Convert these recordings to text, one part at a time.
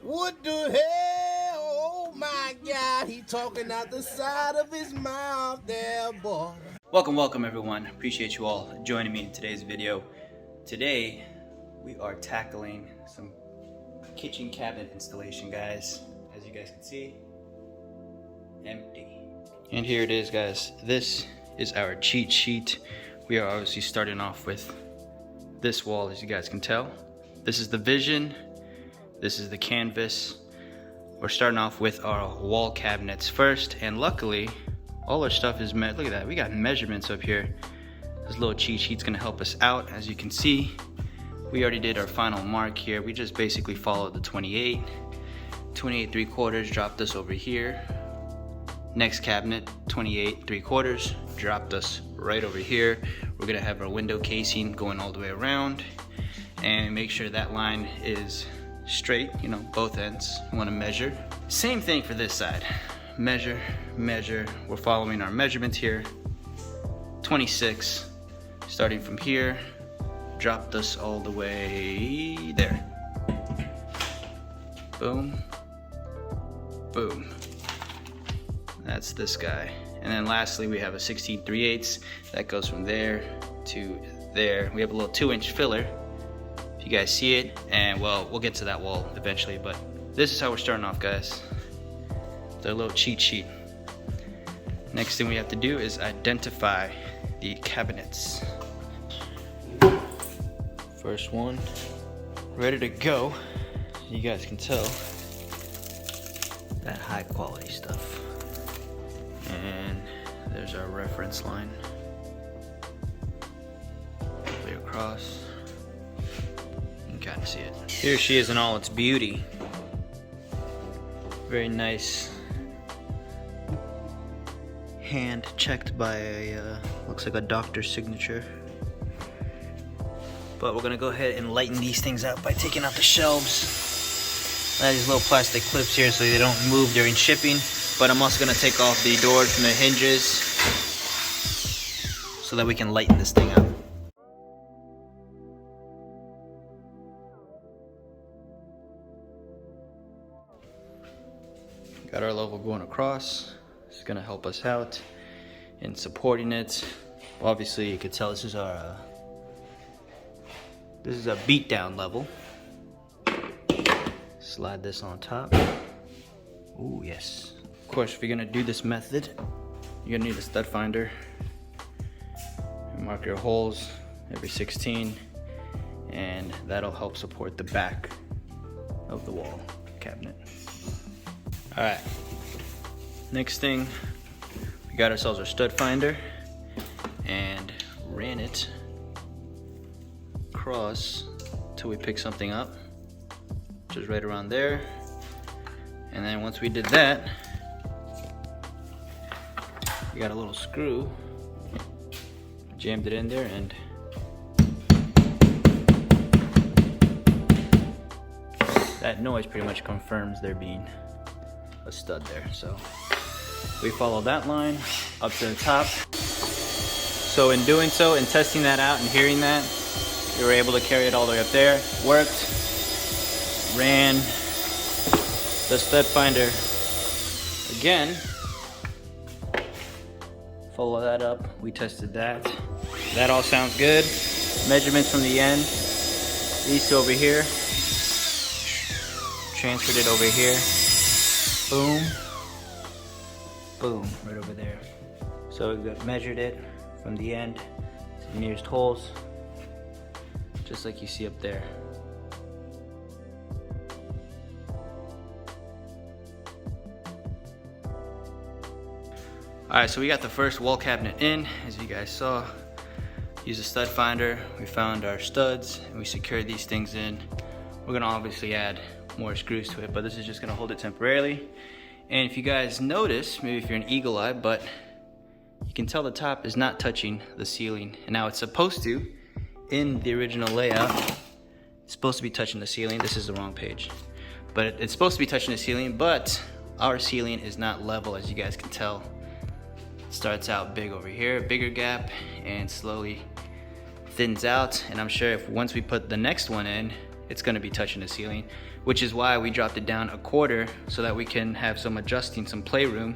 What the hell? Oh my God, he talking out the side of his mouth there, boy. Welcome everyone. Appreciate you all joining me in today's video. Today, we are tackling some kitchen cabinet installation, guys. As you guys can see, empty. And here it is, guys. This is our cheat sheet. We are obviously starting off with this wall, as you guys can tell. This is the vision. This is the canvas. We're starting off with our wall cabinets first, and luckily, all our stuff is met. Look at that, we got measurements up here. This little cheat sheet's gonna help us out. As you can see, we already did our final mark here. We just basically followed the 28 3/4, dropped us over here. Next cabinet, 28 3/4, dropped us right over here. We're gonna have our window casing going all the way around, and make sure that line is straight, you know, both ends. You wanna measure. Same thing for this side. Measure, measure. We're following our measurements here. 26, starting from here, dropped us all the way there. Boom, boom. That's this guy. And then lastly, we have a 16 3/8 that goes from there to there. We have a little 2-inch filler, if you guys see it, and well, we'll get to that wall eventually, but this is how we're starting off, guys. Their little cheat sheet. Next thing we have to do is identify the cabinets. First one, ready to go. You guys can tell that high quality stuff. And there's our reference line. Way across. You can kind of see it. Here she is in all its beauty. Very nice. Hand checked by a, looks like a doctor's signature. But we're gonna go ahead and lighten these things up by taking out the shelves. I have these little plastic clips here so they don't move during shipping. But I'm also gonna take off the doors from the hinges so that we can lighten this thing up. Got our level going across. It's gonna help us out in supporting it. Obviously, you can tell this is our this is a beat down level. Slide this on top. Oh yes. Of course, if you're gonna do this method, you're gonna need a stud finder. Mark your holes every 16, and that'll help support the back of the wall cabinet. All right. Next thing, we got ourselves our stud finder and ran it across till we pick something up, which is right around there. And then once we did that, we got a little screw, jammed it in there, and that noise pretty much confirms there being a stud there. So we follow that line up to the top. So in doing so and testing that out and hearing that, we were able to carry it all the way up there. Worked. Ran the stud finder again. Follow that up. We tested that. That all sounds good. Measurements from the end. These two over here. Transferred it over here. Boom. Boom. Right over there. So we measured it from the end to the nearest holes, just like you see up there. Alright, so we got the first wall cabinet in, as you guys saw. Use a stud finder. We found our studs and we secured these things in. We're gonna obviously add more screws to it, but this is just gonna hold it temporarily. And if you guys notice, maybe if you're an eagle eye, but you can tell the top is not touching the ceiling. And now it's supposed to, in the original layout, it's supposed to be touching the ceiling. This is the wrong page. But it's supposed to be touching the ceiling, but our ceiling is not level, as you guys can tell. It starts out big over here, bigger gap, and slowly thins out. And I'm sure if once we put the next one in, it's gonna be touching the ceiling, which is why we dropped it down a quarter so that we can have some adjusting, some playroom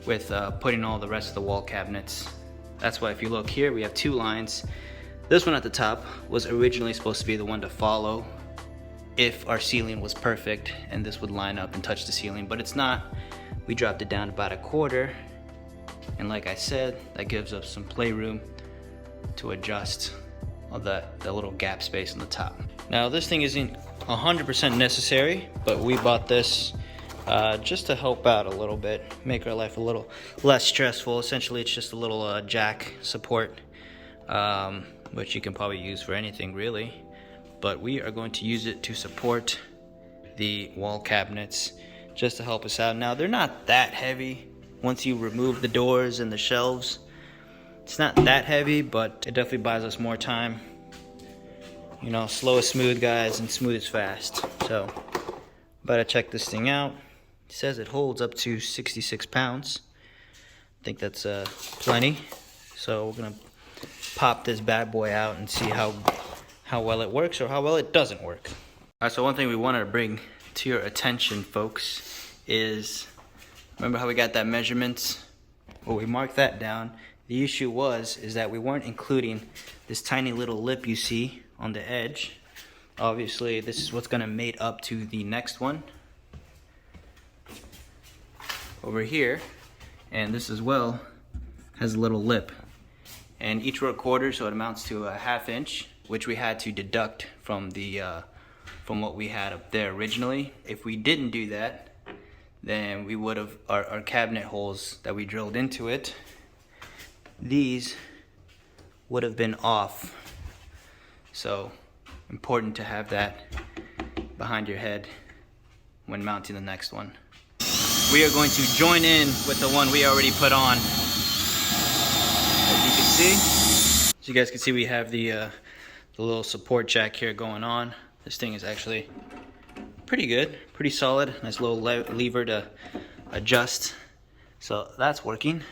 with putting all the rest of the wall cabinets. That's why if you look here, we have 2 lines. This one at the top was originally supposed to be the one to follow if our ceiling was perfect, and this would line up and touch the ceiling, but it's not. We dropped it down about a quarter, and like I said, that gives us some playroom to adjust of the little gap space on the top. Now this thing isn't 100% necessary, but we bought this just to help out a little bit, make our life a little less stressful. Essentially, it's just a little jack support, which you can probably use for anything really, but we are going to use it to support the wall cabinets just to help us out. Now they're not that heavy once you remove the doors and the shelves. It's not that heavy, but it definitely buys us more time. You know, slow is smooth, guys, and smooth is fast. So, better check this thing out. It says it holds up to 66 pounds. I think that's plenty. So we're gonna pop this bad boy out and see how well it works or how well it doesn't work. All right, so one thing we wanted to bring to your attention, folks, is remember how we got that measurements? Well, we marked that down. The issue is that we weren't including this tiny little lip you see on the edge. Obviously, this is what's gonna mate up to the next one over here, and this as well has a little lip, and each were a quarter, so it amounts to a 1/2 inch, which we had to deduct from the from what we had up there originally. If we didn't do that, then we would have our cabinet holes that we drilled into it, these would have been off. So important to have that behind your head when mounting the next one. We are going to join in with the one we already put on. As you can see, as you guys can see, we have the little support jack here going on. This thing is actually pretty good, pretty solid. Nice little lever to adjust. So that's working.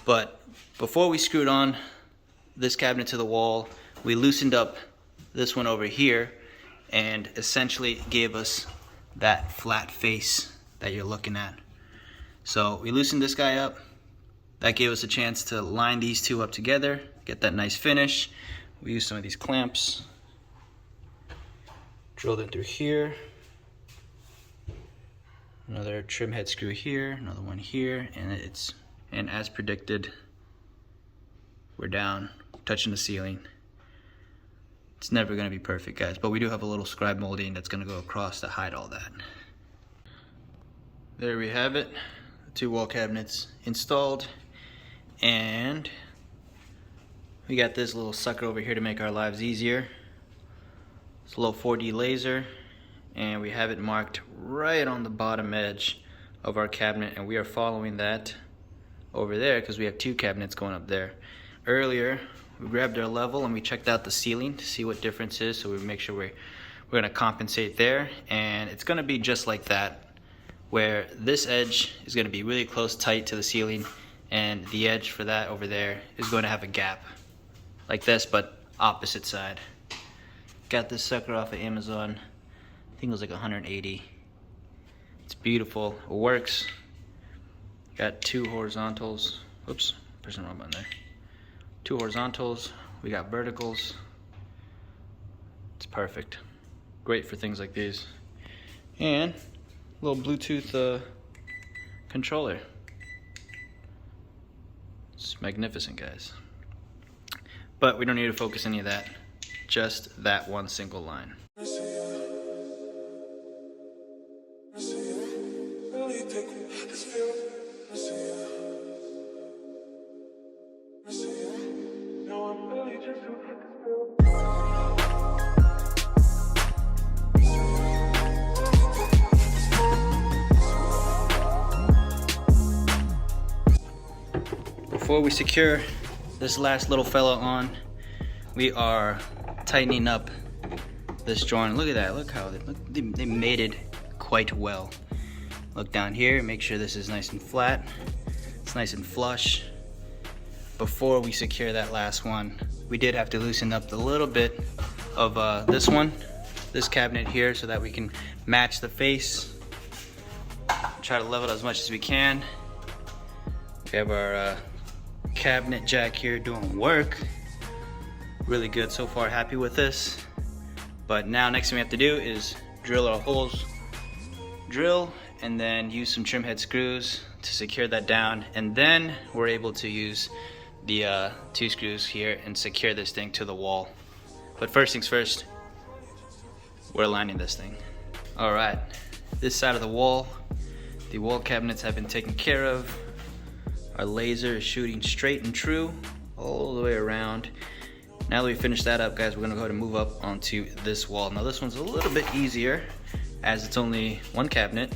But before we screwed on this cabinet to the wall, we loosened up this one over here and essentially gave us that flat face that you're looking at. So we loosened this guy up. That gave us a chance to line these two up together, get that nice finish. We used some of these clamps, drilled in through here, another trim head screw here, another one here, and as predicted, we're down, touching the ceiling. It's never gonna be perfect, guys, but we do have a little scribe molding that's gonna go across to hide all that. There we have it, the 2 wall cabinets installed, and we got this little sucker over here to make our lives easier. It's a little 4D laser, and we have it marked right on the bottom edge of our cabinet, and we are following that over there because we have 2 cabinets going up there. Earlier, we grabbed our level and we checked out the ceiling to see what difference is, so we make sure we're gonna compensate there, and it's gonna be just like that, where this edge is gonna be really close, tight to the ceiling, and the edge for that over there is going to have a gap like this, but opposite side. Got this sucker off of Amazon. I think it was like 180. It's beautiful, it works. Got 2 horizontals. Oops, pressing the wrong button there. 2 horizontals, we got verticals. It's perfect. Great for things like these. And a little Bluetooth controller. It's magnificent, guys. But we don't need to focus any of that. Just that one single line. Before we secure this last little fella on, we are tightening up this joint. Look at that, look how they mated quite well. Look down here, make sure this is nice and flat, it's nice and flush. Before we secure that last one, we did have to loosen up the little bit of this one this cabinet here so that we can match the face. Try to level it as much as we can. We have our cabinet jack here doing work. Really good so far, happy with this. But now next thing we have to do is drill our holes. Drill and then use some trim head screws to secure that down, and then we're able to use the 2 screws here and secure this thing to the wall. But first things first, we're aligning this thing. All right, this side of the wall cabinets have been taken care of. Our laser is shooting straight and true all the way around. Now that we finished that up, guys, we're gonna go ahead and move up onto this wall. Now this one's a little bit easier as it's only one cabinet,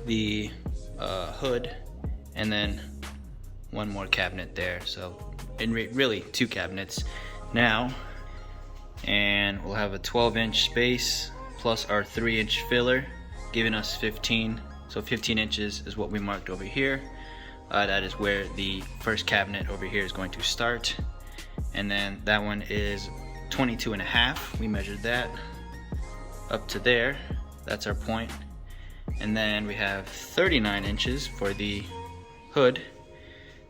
the hood, and then one more cabinet there. So really 2 cabinets now. And we'll have a 12-inch space plus our 3-inch filler, giving us 15. So 15 inches is what we marked over here. That is where the first cabinet over here is going to start. And then that one is 22.5. We measured that up to there. That's our point. And then we have 39 inches for the hood.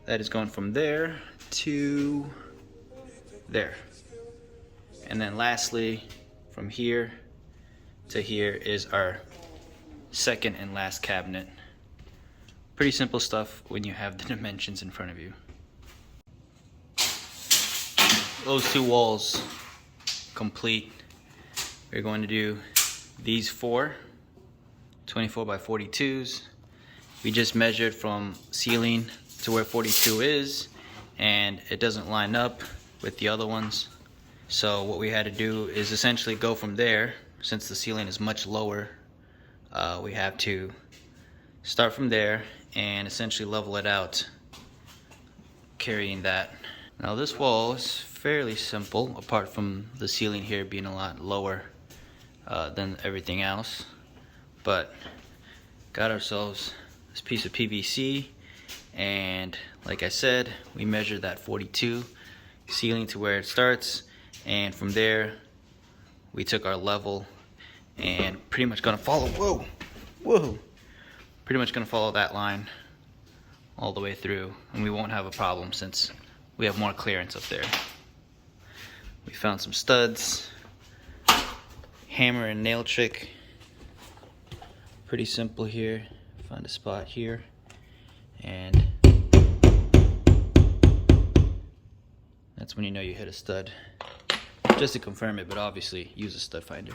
That is going from there to there. And then lastly, from here to here is our second and last cabinet. Pretty simple stuff when you have the dimensions in front of you. Those 2 walls complete. We're going to do these 4 24 by 42s. We just measured from ceiling to where 42 is, and it doesn't line up with the other ones. So what we had to do is essentially go from there. Since the ceiling is much lower, we have to start from there and essentially level it out, carrying that. Now this wall is fairly simple, apart from the ceiling here being a lot lower than everything else. But got ourselves this piece of PVC, and like I said, we measured that 42 ceiling to where it starts, and from there we took our level and pretty much gonna follow pretty much gonna follow that line all the way through, and we won't have a problem since we have more clearance up there. We found some studs, hammer and nail trick. Pretty simple here. Find a spot here, and that's when you know you hit a stud. Just to confirm it, but obviously use a stud finder.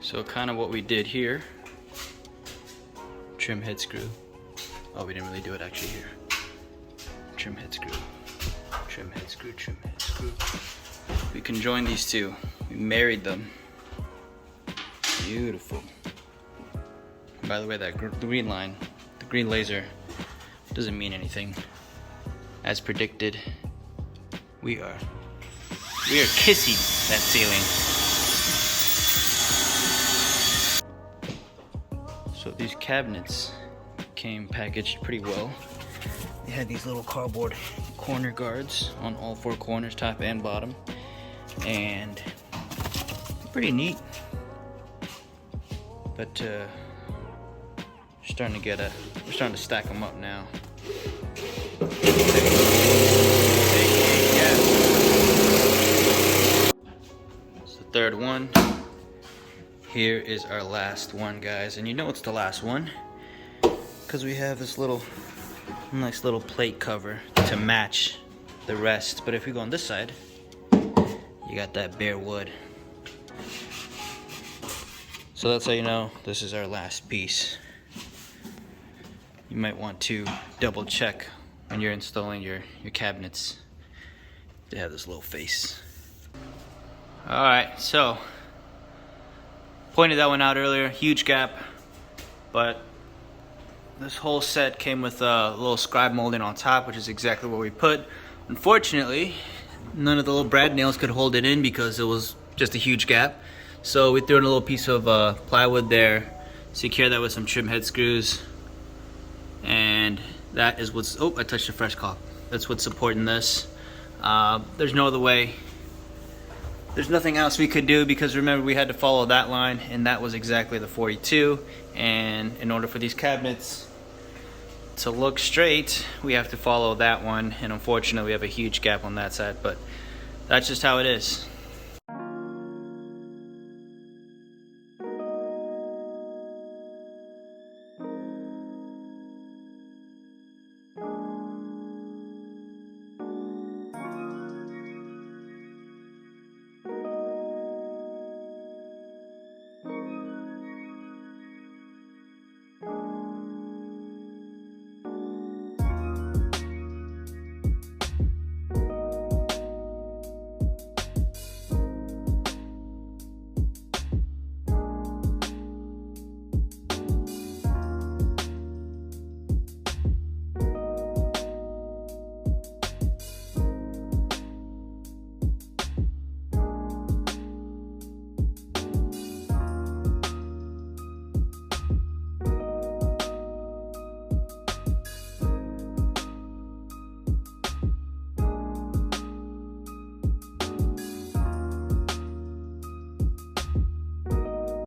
So kind of what we did here, trim head screw. Oh, we didn't really do it actually here. Trim head screw, trim head screw, trim head screw. We conjoined these 2. We married them. Beautiful. By the way, that green line, the green laser, doesn't mean anything. As predicted, we are kissing that ceiling. So these cabinets came packaged pretty well. They had these little cardboard corner guards on all 4 corners, top and bottom. And pretty neat. But we're starting to stack them up now. It's the third one. Here is our last one, guys, and you know it's the last one because we have this nice little plate cover to match the rest. But if we go on this side, you got that bare wood. So that's how you know this is our last piece. You might want to double check when you're installing your cabinets to have this little face. Alright, so pointed that one out earlier, huge gap, but this whole set came with a little scribe molding on top, which is exactly what we put. Unfortunately, none of the little brad nails could hold it in because it was just a huge gap. So we threw in a little piece of plywood there, secure that with some trim head screws, and that is what's, oh, I touched a fresh caulk. That's what's supporting this. There's no other way. There's nothing else we could do because remember we had to follow that line, and that was exactly the 42. And in order for these cabinets to look straight, we have to follow that one. And unfortunately, we have a huge gap on that side, but that's just how it is.